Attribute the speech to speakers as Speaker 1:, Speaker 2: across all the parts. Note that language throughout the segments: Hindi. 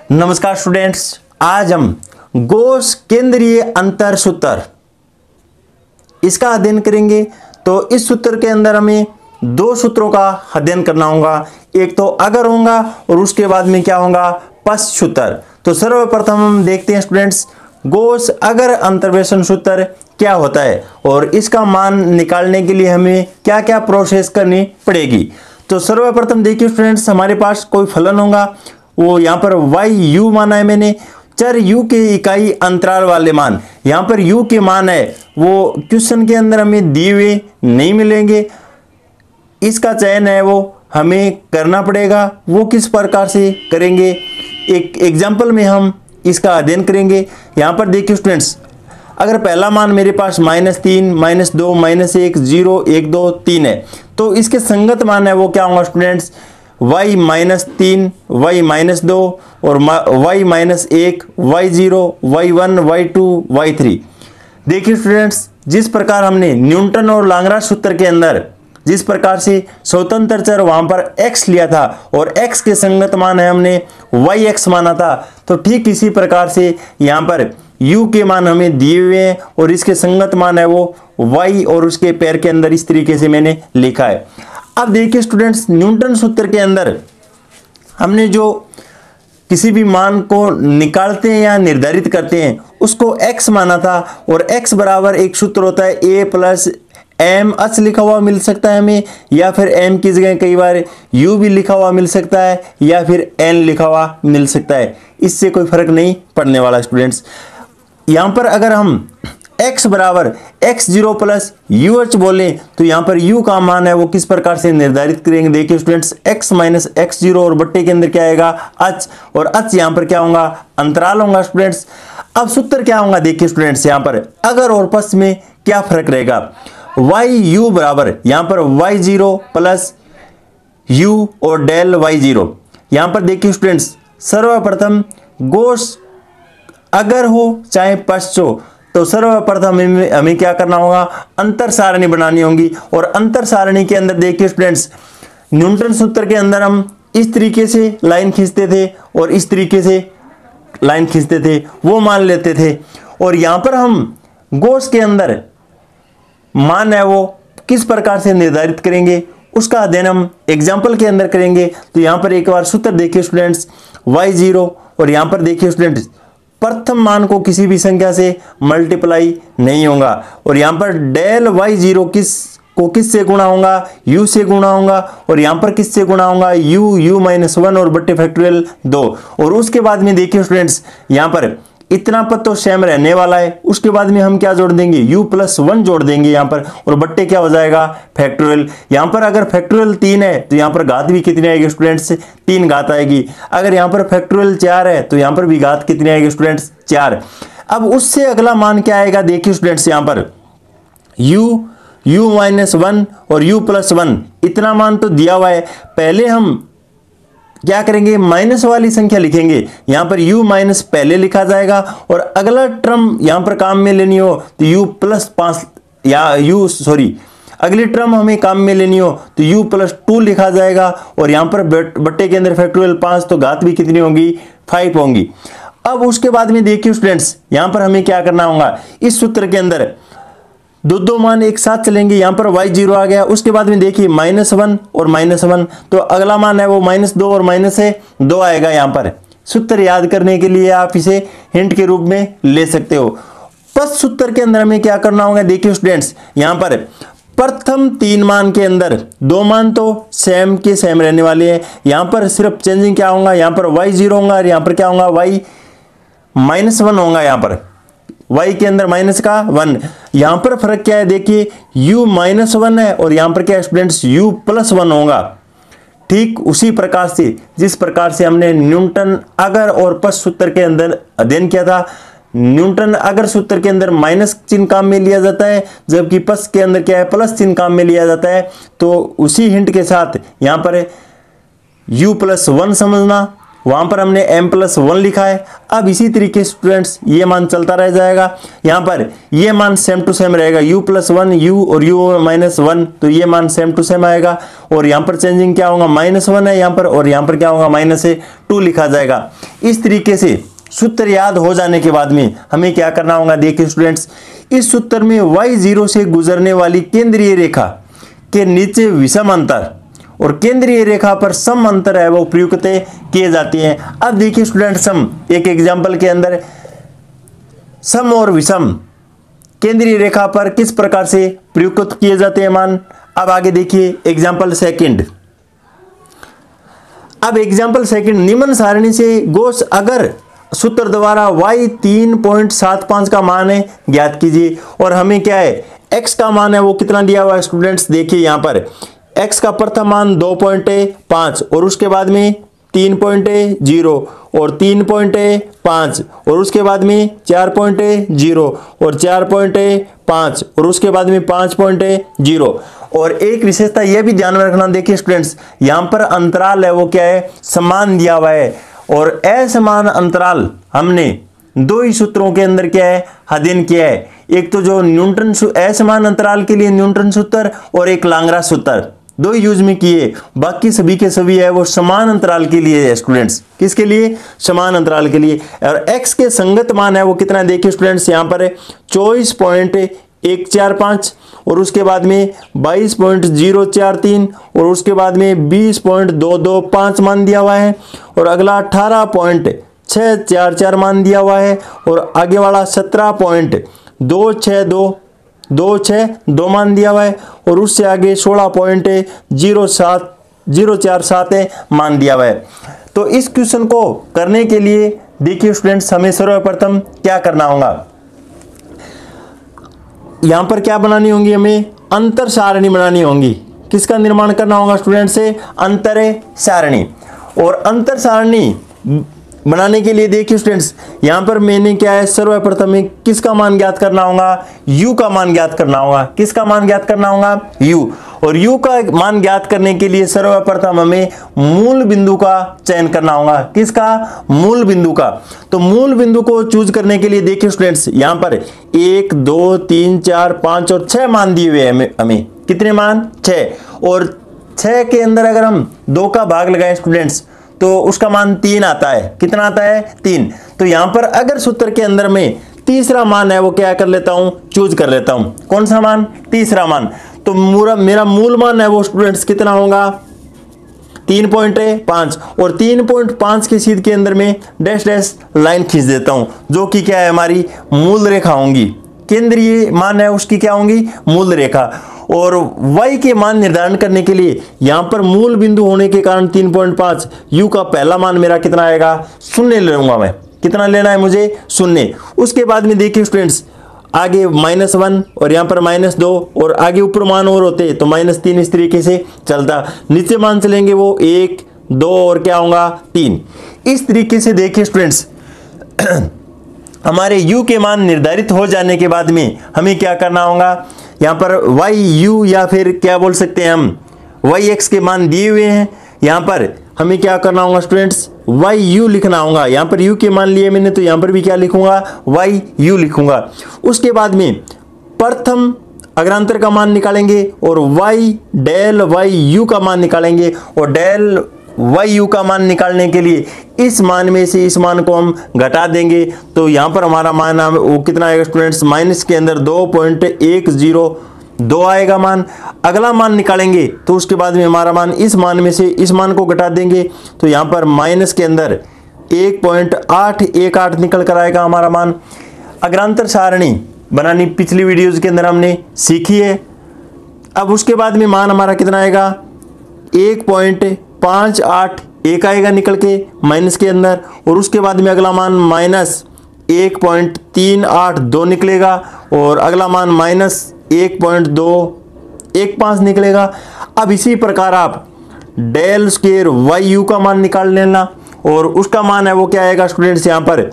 Speaker 1: नमस्कार स्टूडेंट्स, आज हम गॉस केंद्रीय अंतर सूत्र इसका अध्ययन करेंगे। तो इस सूत्र के अंदर हमें दो सूत्रों का अध्ययन करना होगा। एक तो अगर होगा और उसके बाद में क्या होगा, पश्च सूत्र। तो सर्वप्रथम हम देखते हैं स्टूडेंट्स, गॉस अगर अंतर्वेशन सूत्र क्या होता है और इसका मान निकालने के लिए हमें क्या क्या प्रोसेस करनी पड़ेगी। तो सर्वप्रथम देखिए स्टूडेंट्स, हमारे पास कोई फलन होगा, वो यहाँ पर वाई यू माना है मैंने। चर u के इकाई अंतराल वाले मान, यहाँ पर u के मान है वो क्वेश्चन के अंदर हमें दिए हुए नहीं मिलेंगे। इसका चयन है वो हमें करना पड़ेगा। वो किस प्रकार से करेंगे, एक एग्जाम्पल में हम इसका अध्ययन करेंगे। यहाँ पर देखिए स्टूडेंट्स, अगर पहला मान मेरे पास -3, -2, -1, 0, 1, 2, 3 है, तो इसके संगत मान है वो क्या होगा स्टूडेंट्स, y -3, y -2 और y -1, y0, y1, y2, y3। देखिए स्टूडेंट्स, जिस प्रकार हमने न्यूटन और लाग्रांज सूत्र के अंदर जिस प्रकार से स्वतंत्र चर वहां पर x लिया था और x के संगत मान है हमने yx माना था, तो ठीक इसी प्रकार से यहाँ पर u के मान हमें दिए हुए हैं और इसके संगत मान है वो y और उसके पैर के अंदर इस तरीके से मैंने लिखा है। अब देखिए स्टूडेंट्स, न्यूटन सूत्र के अंदर हमने जो किसी भी मान को निकालते हैं या निर्धारित करते हैं उसको x माना था और x बराबर एक सूत्र होता है a प्लस एम एच लिखा हुआ मिल सकता है हमें, या फिर m की जगह कई बार u भी लिखा हुआ मिल सकता है या फिर n लिखा हुआ मिल सकता है। इससे कोई फर्क नहीं पड़ने वाला स्टूडेंट्स। यहाँ पर अगर हम x बराबर x0 प्लस UH बोले तो यहाँ पर u का मान है वो किस प्रकार से निर्धारित करेंगे। देखिए स्टूडेंट्स, x माइनस x0 और बट्टे के अंदर क्या आएगा, h, और h यहाँ पर क्या होगा, अंतराल होगा स्टूडेंट्स। अब सूत्र क्या होगा, देखिए स्टूडेंट्स, यहाँ पर अगर और पश्च में क्या फर्क रहेगा।yu बराबर यहाँ पर y0 प्लस u और डेल y0। यहाँ पर देखिए स्टूडेंट्स, सर्वप्रथम गॉस अगर हो चाहे पश्च हो, तो सर्वप्रथम हमें क्या करना होगा, अंतर सारणी बनानी होगी। और अंतर सारणी के अंदर देखिए स्टूडेंट्स, न्यूटन सूत्र के अंदर हम इस तरीके से लाइन खींचते थे और इस तरीके से लाइन खींचते थे, वो मान लेते थे। और यहाँ पर हम गॉस के अंदर मान है वो किस प्रकार से निर्धारित करेंगे उसका अध्ययन हम एग्जाम्पल के अंदर करेंगे। तो यहाँ पर एक बार सूत्र देखिए स्टूडेंट्स, y0 और यहाँ पर देखिए स्टूडेंट्स, प्रथम मान को किसी भी संख्या से मल्टीप्लाई नहीं होगा और यहाँ पर डेल y0 किस से गुणा होगा, u से गुणा होगा और यहाँ पर किस से गुणा होगा, u-1 और बट्टे फैक्टोरियल 2। और उसके बाद में देखिए स्टूडेंट्स, यहाँ पर इतना पद तो सेम रहने वाला है, उसके बाद में हम क्या जोड़ देंगे, u+1 जोड़ देंगे यहाँ पर, और बट्टे क्या हो जाएगा, फैक्टोरियल। यहाँ पर अगर फैक्टोरियल 3 है तो यहाँ पर घात भी कितनी आएगी स्टूडेंट्स, 3 घात आएगी। अगर यहाँ पर फैक्टोरियल 4 है तो यहाँ पर भी घात कितनी आएगी स्टूडेंट्स, 4। अब उससे अगला मान क्या आएगा, देखिए स्टूडेंट्स, यहाँ पर u-1 और u+1 इतना मान तो दिया हुआ है। पहले हम क्या करेंगे, माइनस वाली संख्या लिखेंगे। यहाँ पर u माइनस पहले लिखा जाएगा और अगला टर्म यहाँ पर काम में लेनी हो तो u+5 या अगली टर्म हमें काम में लेनी हो तो u+2 लिखा जाएगा। और यहाँ पर बट्टे के अंदर फैक्टोरियल 5, तो घात भी कितनी होंगी, 5 होंगी। अब उसके बाद में देखिए स्टूडेंट्स, यहाँ पर हमें क्या करना होगा, इस सूत्र के अंदर दो मान एक साथ चलेंगे। यहाँ पर y0 आ गया, उसके बाद में देखिए -1 और -1, तो अगला मान है वो -2 और -2 आएगा। यहाँ पर सूत्र याद करने के लिए आप इसे हिंट के रूप में ले सकते हो। पश्च सूत्र के अंदर हमें क्या करना होगा, देखिए स्टूडेंट्स, यहाँ पर प्रथम 3 मान के अंदर 2 मान तो सेम के सेम रहने वाले हैं। यहाँ पर सिर्फ चेंजिंग क्या होगा, यहाँ पर y0 होगा और यहाँ पर क्या होगा, y-1 होगा। यहाँ पर y के अंदर माइनस का 1। यहाँ पर फर्क क्या है, देखिए u-1 है और यहाँ पर क्या है स्टूडेंट्स, u+1 होगा। ठीक उसी प्रकार से जिस प्रकार से हमने न्यूटन अगर और पश्च सूत्र के अंदर अध्ययन किया था। न्यूटन अगर सूत्र के अंदर माइनस चिन्ह काम में लिया जाता है, जबकि पश्च के अंदर क्या है, प्लस चिन्ह काम में लिया जाता है। तो उसी हिंट के साथ यहाँ पर u+1 समझना, वहां पर हमने m+1 लिखा है। अब इसी तरीके स्टूडेंट्स ये मान चलता रह जाएगा, यहाँ पर ये मान सेम टू सेम रहेगा, u+1 u और u-1, तो ये मान सेम टू सेम आएगा। और यहाँ पर चेंजिंग क्या होगा, -1 है यहाँ पर, और यहाँ पर क्या होगा -2 लिखा जाएगा। इस तरीके से सूत्र याद हो जाने के बाद में हमें क्या करना होगा, देखिए स्टूडेंट्स, इस सूत्र में y0 से गुजरने वाली केंद्रीय रेखा के नीचे विषम अंतर और केंद्रीय रेखा पर सम अंतर है वो प्रयुक्त किए जाते हैं। अब देखिए स्टूडेंट, सम एक एग्जाम्पल के अंदर सम और विषम केंद्रीय रेखा पर किस प्रकार से प्रयुक्त किए जाते हैं मान। अब आगे देखिए एग्जाम्पल सेकंड। अब एग्जाम्पल सेकंड, निम्न सारणी से गोस अगर सूत्र द्वारा y 3.75 का मान है ज्ञात कीजिए। और हमें क्या है, x का मान है वो कितना दिया हुआ है स्टूडेंट्स, देखिए यहाँ पर x का प्रथम मान 2.5 और उसके बाद में 3.0 और 3.5 और उसके बाद में 4.0 और 4.5 और उसके बाद में 5.0। और एक विशेषता यह भी ध्यान में रखना, देखिए स्टूडेंट्स, यहाँ पर अंतराल है वो क्या है, समान दिया हुआ है। और असमान अंतराल हमने दो ही सूत्रों के अंदर क्या है, अध्ययन किया है। एक तो जो न्यूटन असमान अंतराल के लिए न्यूटन सूत्र और एक लांगरा सूत्र, दो ही यूज में किए, बाकी सभी के सभी है वो समान अंतराल के लिए है स्टूडेंट्स। किसके लिए, समान अंतराल के लिए। और x के संगत मान है वो कितना, देखिए स्टूडेंट्स यहाँ पर 24.145 और उसके बाद में 22.043 और उसके बाद में 20.225 मान दिया हुआ है। और अगला 18.644 मान दिया हुआ है और आगे वाला 17.262 मान दिया हुआ है और उससे आगे 16.047 मान दिया हुआ है। तो इस क्वेश्चन को करने के लिए देखिए स्टूडेंट्स, हमें सर्वप्रथम क्या करना होगा, यहां पर क्या बनानी होंगी, हमें अंतर सारणी बनानी होंगी। किसका निर्माण करना होगा स्टूडेंट से, अंतर सारणी। और अंतर सारणी बनाने के लिए देखिए स्टूडेंट्स, यहां पर मैंने क्या है, सर्वप्रथम किसका मान ज्ञात करना होगा, u का मान ज्ञात करना होगा। किसका मान ज्ञात करना होगा, u। और u का मान ज्ञात करने के लिए सर्वप्रथम हमें मूल बिंदु का चयन करना होगा। किसका, मूल बिंदु का। तो मूल बिंदु को चूज करने के लिए देखिए स्टूडेंट्स, यहां पर 1 2 3 4 5 और 6 मान दिए हुए हैं हमें। कितने मान, 6। और 6 के अंदर अगर हम 2 का भाग लगाएं स्टूडेंट्स तो उसका मान 3 आता है। कितना आता है, 3। तो यहां पर अगर सूत्र के अंदर में तीसरा मान है वो क्या कर लेता हूं, चूज कर लेता हूं। कौन सा मान, तीसरा मान। तो मेरा मूल मान है वो स्टूडेंट्स कितना होगा, 3.5 और 3.5 के सीध के अंदर में डैश डैश लाइन खींच देता हूं, जो कि क्या है, हमारी मूल रेखा होंगी। केंद्रीय मान है उसकी क्या होंगी, मूल रेखा। और y के मान निर्धारण करने के लिए यहां पर मूल बिंदु होने के कारण 3.5, u का पहला मान मेरा कितना आएगा, 0 ले लूंगा मैं। कितना लेना है मुझे, 0। उसके बाद में देखिए स्टूडेंट्स, आगे -1 और यहाँ पर -2 और आगे ऊपर मान और होते तो -3, इस तरीके से चलता। नीचे मान चलेंगे वो 1 2 और क्या होगा, 3। इस तरीके से देखिए स्टूडेंट्स, हमारे u के मान निर्धारित हो जाने के बाद में हमें क्या करना होगा, यहाँ परyu या फिर क्या बोल सकते हैं हम, yx के मान दिए हुए हैं। यहाँ पर हमें क्या करना होगा स्टूडेंट्स, yu लिखना होगा। यहाँ पर u के मान लिए मैंने, तो यहाँ पर भी क्या लिखूंगा, yu लिखूंगा। उसके बाद में प्रथम अग्रांतर का मान निकालेंगे और del yu का मान निकालेंगे। और del yu का मान निकालने के लिए इस मान में से इस मान को हम घटा देंगे। तो यहाँ पर हमारा मान वो कितना आएगा स्टूडेंट्स, माइनस के अंदर 2.102 आएगा मान। अगला मान निकालेंगे तो उसके बाद में हमारा मान इस मान में से इस मान को घटा देंगे। तो यहाँ पर माइनस के अंदर 1.818 निकल कर आएगा हमारा मान। अग्रांतर सारणी बनानी पिछली वीडियोज के अंदर हमने सीखी है। अब उसके बाद में मान हमारा कितना आएगा, 1.581 आएगा निकल के माइनस के अंदर। और उसके बाद में अगला मान -1.382 निकलेगा और अगला मान -1.215 निकलेगा। अब इसी प्रकार आप del स्क्वायर yu का मान निकाल लेना और उसका मान है वो क्या आएगा स्टूडेंट्स, यहाँ पर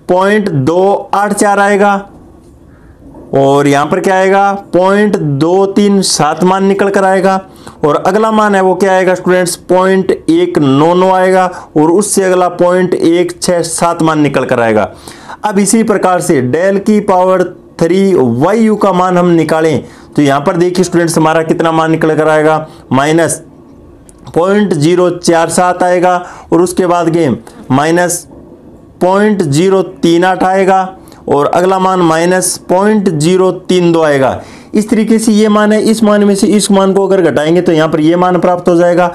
Speaker 1: 0.284 आएगा। और यहाँ पर क्या आएगा 0.237 मान निकल कर आएगा। और अगला मान है वो क्या आएगा स्टूडेंट्स 0.199 आएगा और उससे अगला 0.167 मान निकल कर आएगा। अब इसी प्रकार से डेल की पावर 3 YU का मान हम निकालें तो यहाँ पर देखिए स्टूडेंट्स हमारा कितना मान निकल कर आएगा -0.047 आएगा और उसके बाद गेम -0.038 आएगा और अगला मान -0.032 आएगा। इस तरीके से ये मान है, इस मान में से इस मान को अगर घटाएंगे तो यहाँ पर ये मान प्राप्त हो जाएगा।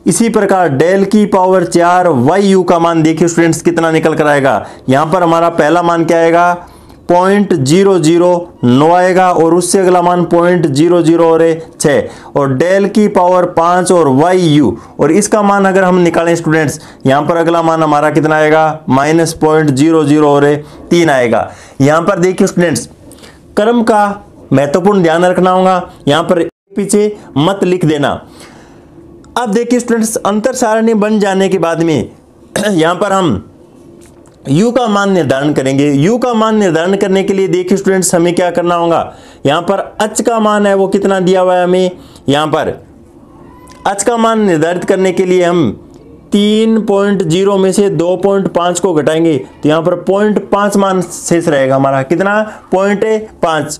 Speaker 1: इसी प्रकार डेल की पावर 4 YU का मान देखिए स्टूडेंट्स कितना निकल कर आएगा। यहाँ पर हमारा पहला मान क्या आएगा 0.009 आएगा और उससे अगला मान 0.006 और डेल की पावर 5 और YU और इसका मान अगर हम निकालें स्टूडेंट्स यहाँ पर अगला मान हमारा कितना आएगा -0.003 आएगा। यहाँ पर देखिए स्टूडेंट्स क्रम का महत्वपूर्ण ध्यान रखना होगा, यहाँ पर पीछे मत लिख देना। अब देखिए स्टूडेंट्स अंतर सारणी बन जाने के बाद में यहाँ पर हम U का मान निर्धारण करेंगे। U का मान निर्धारण करने के लिए देखिए स्टूडेंट्स हमें क्या करना होगा, यहाँ पर H का मान है वो कितना दिया हुआ है हमें, यहाँ पर H का मान निर्धारित करने के लिए हम 3.0 में से 2.5 को घटाएंगे तो यहाँ पर 0.5 मान शेष रहेगा हमारा, कितना 0.5।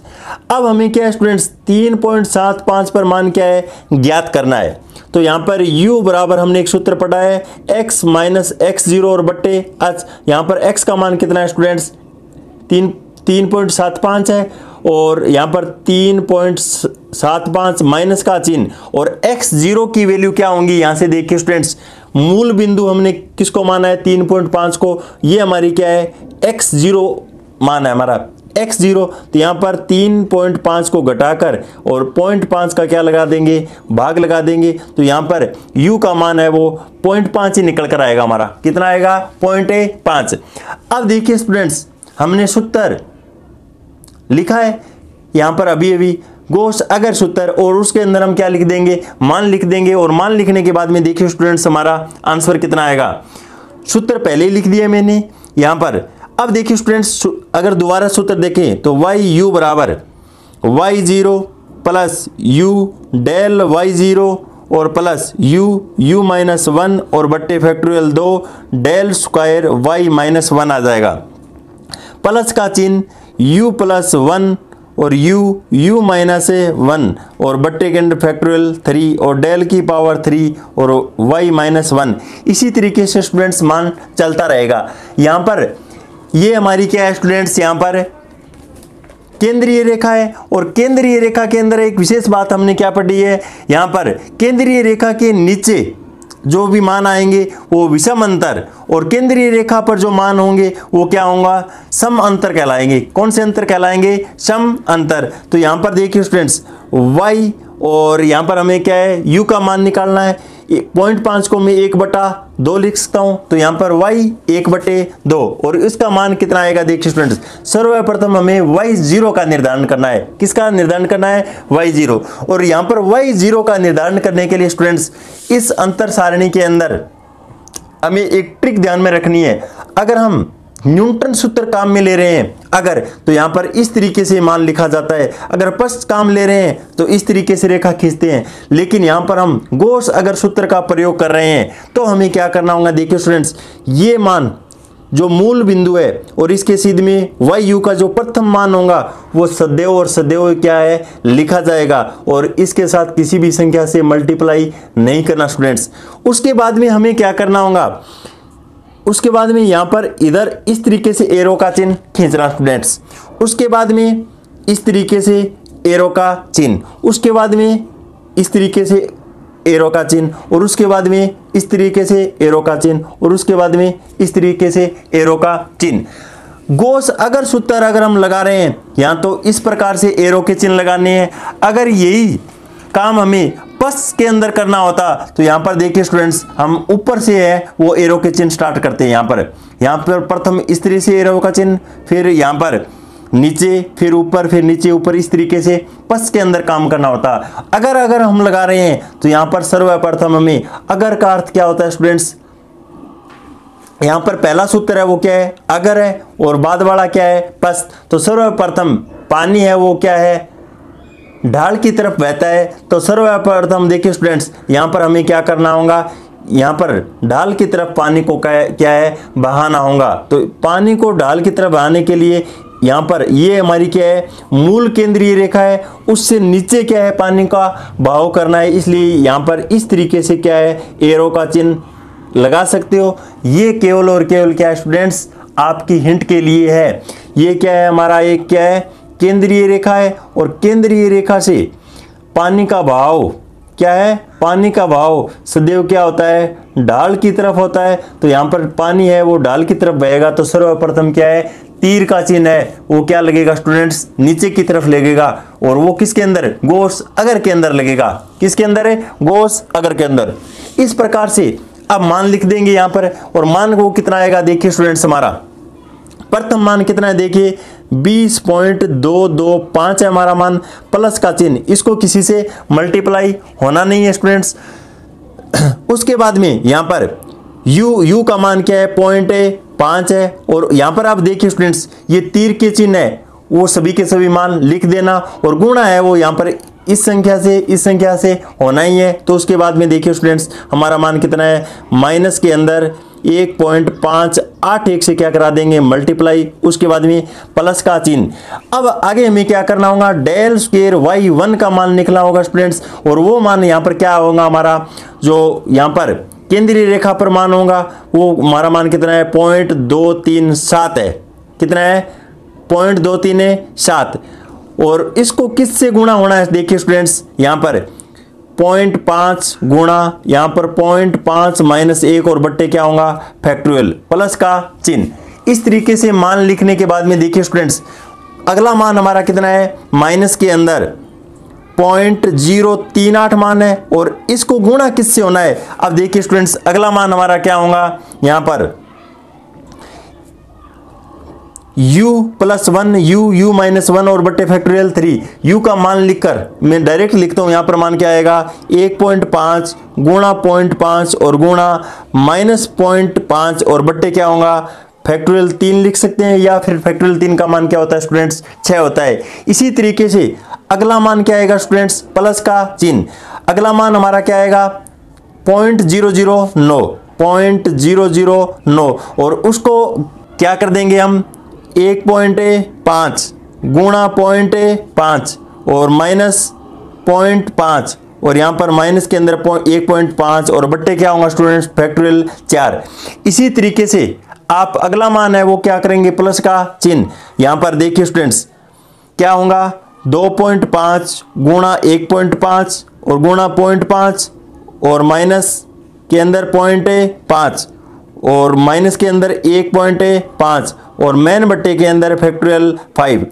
Speaker 1: अब हमें क्या है स्टूडेंट्स 3.75 पर मान क्या है ज्ञात करना है। तो यहाँ पर U बराबर हमने एक सूत्र पढ़ा है x माइनस x0 और बट्टे h। यहाँ पर x का मान कितना है स्टूडेंट्स 3.75 है और यहाँ पर 3.75 माइनस का चिन्ह और x0 की वैल्यू क्या होंगी, यहाँ से देखिए स्टूडेंट्स मूल बिंदु हमने किसको माना है 3.5 को, ये हमारी क्या है x0 मान है हमारा x0। तो यहाँ पर 3.5 को घटाकर और 0.5 का क्या लगा देंगे भाग लगा देंगे तो यहाँ पर U का मान है वो 0.5 ही निकल कर आएगा हमारा, कितना आएगा 0.5। अब देखिए स्टूडेंट्स हमने सूत्र लिखा है यहाँ पर अभी गोस अगर सूत्र और उसके अंदर हम क्या लिख देंगे मान लिख देंगे और मान लिखने के बाद में देखिए स्टूडेंट्स हमारा आंसर कितना आएगा। सूत्र पहले ही लिख दिया मैंने यहाँ पर। अब देखिए स्टूडेंट्स अगर दोबारा सूत्र देखें तो YU बराबर Y0 plus U del Y0 और प्लस U माइनस 1 और बट्टे factorial 2 del square Y minus 1 आ जाएगा। प्लस का चिन्ह U प्लस 1 और U माइनस 1 और बट्टे के अंदर फैक्टोरियल 3 और डेल की पावर 3 और Y माइनस 1। इसी तरीके से स्टूडेंट्स मान चलता रहेगा। यहाँ पर ये हमारी क्या है स्टूडेंट्स, यहाँ पर केंद्रीय रेखा है और केंद्रीय रेखा के अंदर एक विशेष बात हमने क्या पढ़ी है, यहाँ पर केंद्रीय रेखा के नीचे जो भी मान आएंगे वो विषम अंतर और केंद्रीय रेखा पर जो मान होंगे वो क्या होगा सम अंतर कहलाएंगे। कौन से अंतर कहलाएंगे, सम अंतर। तो यहाँ पर देखिए स्टूडेंट्स y और यहाँ पर हमें क्या है U का मान निकालना है। 0.5 को मैं 1/2 लिख सकता हूँ तो यहाँ पर y 1/2 और इसका मान कितना आएगा देखिए स्टूडेंट्स सर्वप्रथम हमें y0 का निर्धारण करना है। किसका निर्धारण करना है y0 और यहाँ पर y0 का निर्धारण करने के लिए स्टूडेंट्स इस अंतर सारणी के अंदर हमें एक ट्रिक ध्यान में रखनी है। अगर हम न्यूटन सूत्र काम में ले रहे हैं अगर तो यहाँ पर इस तरीके से मान लिखा जाता है, अगर पश्च काम ले रहे हैं तो इस तरीके से रेखा खींचते हैं, लेकिन यहाँ पर हम गॉस अगर सूत्र का प्रयोग कर रहे हैं तो हमें क्या करना होगा देखिए स्टूडेंट्स ये मान जो मूल बिंदु है और इसके सीध में YU का जो प्रथम मान होगा वो सदैव और सदैव क्या है लिखा जाएगा और इसके साथ किसी भी संख्या से मल्टीप्लाई नहीं करना स्टूडेंट्स। उसके बाद में हमें क्या करना होगा, उसके बाद में यहाँ पर इधर इस तरीके से एरो का चिन्ह खींचना स्टूडेंट्स, उसके बाद में इस तरीके से एरो का चिन्ह, उसके बाद में इस तरीके से एरो का चिन्ह और उसके बाद में इस तरीके से एरो का चिन्ह और उसके बाद में इस तरीके से एरो का चिन्ह। गॉस अगर सूत्र अगर हम लगा रहे हैं यहाँ तो इस प्रकार से एरो के चिन्ह लगाने हैं। अगर यही काम हमें पस के अंदर करना होता तो यहाँ पर देखिए स्टूडेंट्स हम ऊपर से है वो एरो के चिन्ह स्टार्ट करते हैं। यहाँ पर प्रथम इस तरीके से एरो का चिन्ह, फिर यहाँ पर नीचे, फिर ऊपर, फिर नीचे ऊपर, इस तरीके से पस के अंदर काम करना होता। अगर हम लगा रहे हैं तो यहाँ पर सर्वप्रथम हमें अगर का अर्थ क्या होता है स्टूडेंट्स, यहाँ पर पहला सूत्र है वो क्या है अगर है और बाद वाला क्या है पस। तो सर्वप्रथम पानी है वो क्या है, ढाल की तरफ बहता है। तो सर्वप्रथम देखिए स्टूडेंट्स, यहाँ पर हमें क्या करना होगा, यहाँ पर ढाल की तरफ पानी को क्या है, बहाना होगा। तो पानी को ढाल की तरफ बहाने के लिए यहाँ पर ये हमारी क्या है, मूल केंद्रीय रेखा है, उससे नीचे क्या है, पानी का बहाव करना है। इसलिए यहाँ पर इस तरीके से क्या है, एरो का चिन्ह लगा सकते हो। ये केवल और केवल क्या है स्टूडेंट्स, आपकी हिंट के लिए है। ये क्या है, हमारा एक क्या है, केंद्रीय रेखा है, और केंद्रीय रेखा से पानी का बहाव क्या है, पानी का बहाव सदैव क्या होता है, ढाल की तरफ होता है। तो यहाँ पर पानी है वो ढाल की तरफ बहेगा। तो सर्वप्रथम क्या है, तीर का चिन्ह है वो क्या लगेगा स्टूडेंट्स, नीचे की तरफ लगेगा, और वो किसके अंदर, गोस अगर के अंदर लगेगा। किसके अंदर है, गोस अगर के अंदर। इस प्रकार से अब मान लिख देंगे यहाँ पर, और मान वो कितना आएगा, देखिए स्टूडेंट्स, हमारा प्रथम मान कितना है, देखिए 20.225 है हमारा मान, प्लस का चिन्ह, इसको किसी से मल्टीप्लाई होना नहीं है स्टूडेंट्स। उसके बाद में यहाँ पर u का मान क्या है, 0.5 है, और यहाँ पर आप देखिए स्टूडेंट्स, ये तीर के चिन्ह है वो सभी के सभी मान लिख देना, और गुणा है वो यहाँ पर इस संख्या से इस संख्या से होना ही है। तो उसके बाद में देखिए स्टूडेंट्स, हमारा मान कितना है, माइनस के अंदर 1.581 से क्या करा देंगे, मल्टीप्लाई, उसके बाद में प्लस का चिन्ह। अब आगे हमें क्या करना होगा, डेल स्क्वायर y1 का मान निकला होगा स्टूडेंट्स, और वो मान यहाँ पर क्या होगा, हमारा जो यहाँ पर केंद्रीय रेखा पर मान होगा, वो हमारा मान कितना है, 0.237 है। कितना है, 0.237, और इसको किससे गुणा होना है, देखिए स्टूडेंट्स, यहाँ पर 0.5 गुणा यहाँ पर 0.5 माइनस 1 और बट्टे क्या होगा, फैक्टोरियल, प्लस का चिन्ह। इस तरीके से मान लिखने के बाद में देखिए स्टूडेंट्स, अगला मान हमारा कितना है, माइनस के अंदर 0.038 मान है, और इसको गुणा किससे होना है। अब देखिए स्टूडेंट्स, अगला मान हमारा क्या होगा, यहाँ पर u + 1 u - 1 और बट्टे फैक्टोरियल 3, u का मान लिखकर मैं डायरेक्ट लिखता हूं, यहां पर मान क्या आएगा, 1.5 गुणा 0.5 और गुणा -0.5 और बट्टे क्या होगा, फैक्टोरियल 3 लिख सकते हैं, या फिर फैक्टोरियल 3 का मान क्या होता है स्टूडेंट्स, 6 होता है। इसी तरीके से अगला मान क्या आएगा स्टूडेंट्स, प्लस का चिन्ह। अगला मान हमारा क्या आएगा, 0.009 और उसको क्या कर देंगे हम, 1.5 गुणा 0.5 और -0.5, और यहाँ पर माइनस के अंदर 1.5 और बट्टे क्या होगा स्टूडेंट्स, फैक्टोरियल 4। इसी तरीके से आप अगला मान है वो क्या करेंगे, प्लस का चिन्ह। यहाँ पर देखिए स्टूडेंट्स क्या होगा, 2.5 गुणा 1.5 और गुणा 0.5 और माइनस के अंदर 0.5 और माइनस के अंदर 1.5 और मैन बट्टे के अंदर फैक्टोरियल 5,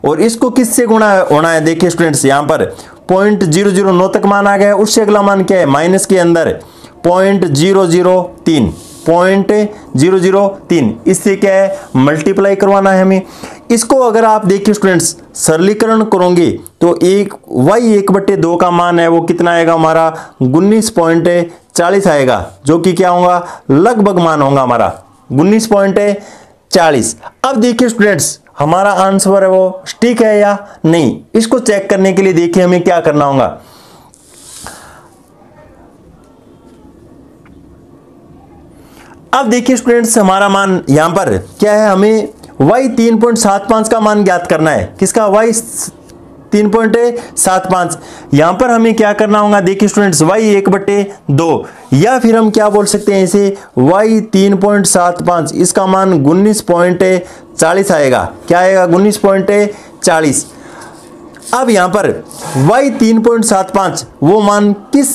Speaker 1: और इसको किससे गुणा होना है, देखिए स्टूडेंट्स यहाँ पर 0.009 तक मान आ गया। उससे अगला मान क्या है, माइनस के अंदर 0.003, इससे क्या है, मल्टीप्लाई करवाना है हमें। इसको अगर आप देखिए स्टूडेंट्स सरलीकरण करोगे तो y1/2 का मान है वो कितना आएगा, हमारा 19.40 आएगा, जो कि क्या होगा, लगभग मान होगा हमारा 19.40। अब देखिए स्टूडेंट्स हमारा आंसर है वो ठीक है या नहीं, इसको चेक करने के लिए देखिए हमें क्या करना होगा। अब देखिए स्टूडेंट्स हमारा मान यहां पर क्या है, हमें y 3.75 का मान ज्ञात करना है। किसका, y 3.75। यहां पर हमें क्या करना होगा, देखिए स्टूडेंट्स y 1/2, या फिर हम क्या बोल सकते हैं इसे, y 3.75, इसका मान 19.40 आएगा। क्या आएगा, 19.40। अब यहां पर y 3.75 वो मान किस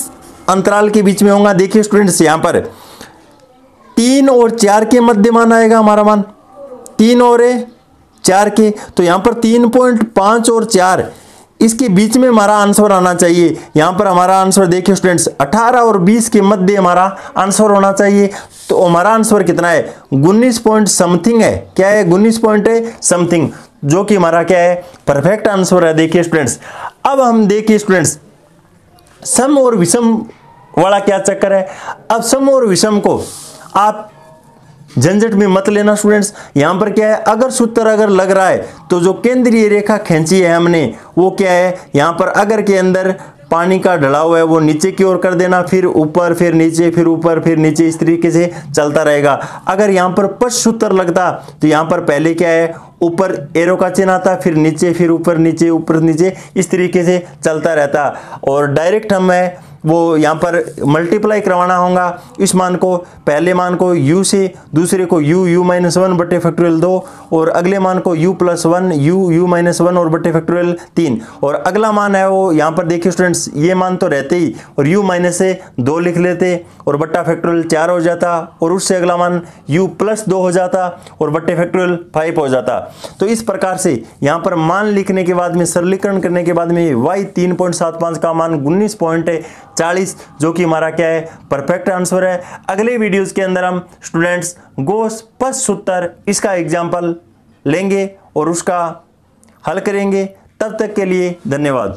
Speaker 1: अंतराल के बीच में होगा, देखिए स्टूडेंट्स यहां पर 3 और 4 के मध्य मान आएगा हमारा मान, 3 और 4 के, तो यहां पर 3.5 और 4 इसके बीच में हमारा आंसर आना चाहिए। यहां पर हमारा आंसर देखिए स्टूडेंट्स 18 और 20 के मध्य हमारा आंसर होना चाहिए। तो हमारा आंसर कितना है, 19 पॉइंट समथिंग है। क्या है, 19 पॉइंट समथिंग, जो कि हमारा क्या है, परफेक्ट आंसर है। देखिए स्टूडेंट्स अब हम देखिए स्टूडेंट्स सम और विषम वाला क्या चक्कर है। अब सम और विषम को आप झंझट में मत लेना स्टूडेंट्स। यहां पर क्या है, अगर सूत्र अगर लग रहा है तो जो केंद्रीय रेखा खींची है हमने वो क्या है, यहां पर अगर के अंदर पानी का ढलाव है वो नीचे की ओर कर देना, फिर ऊपर फिर नीचे फिर ऊपर फिर नीचे, इस तरीके से चलता रहेगा। अगर यहां पर पश सूत्र लगता तो यहां पर पहले क्या है, ऊपर एरो का चिन्ह आता, फिर नीचे फिर ऊपर नीचे, इस तरीके से चलता रहता। और डायरेक्ट हम है वो यहाँ पर मल्टीप्लाई करवाना होगा इस मान को, पहले मान को u से, दूसरे को u -1 बटे फैक्टोरियल 2, और अगले मान को u + 1 u -1 और बटे फैक्टोरियल 3। और अगला मान है वो यहाँ पर देखिए स्टूडेंट्स, ये मान तो रहते ही और u माइनस से 2 लिख लेते और बट्टा फैक्टोरियल 4 हो जाता, और उससे अगला मान u + 2 हो जाता और बट्टे फैक्टोरियल 5 हो जाता। तो इस प्रकार से यहाँ पर मान लिखने के बाद में, सरलीकरण करने के बाद में y 3.75 का मान 19.40, जो कि हमारा क्या है, परफेक्ट आंसर है। अगले वीडियोस के अंदर हम स्टूडेंट्स गॉस-पश सूत्र इसका एग्जाम्पल लेंगे और उसका हल करेंगे। तब तक के लिए धन्यवाद।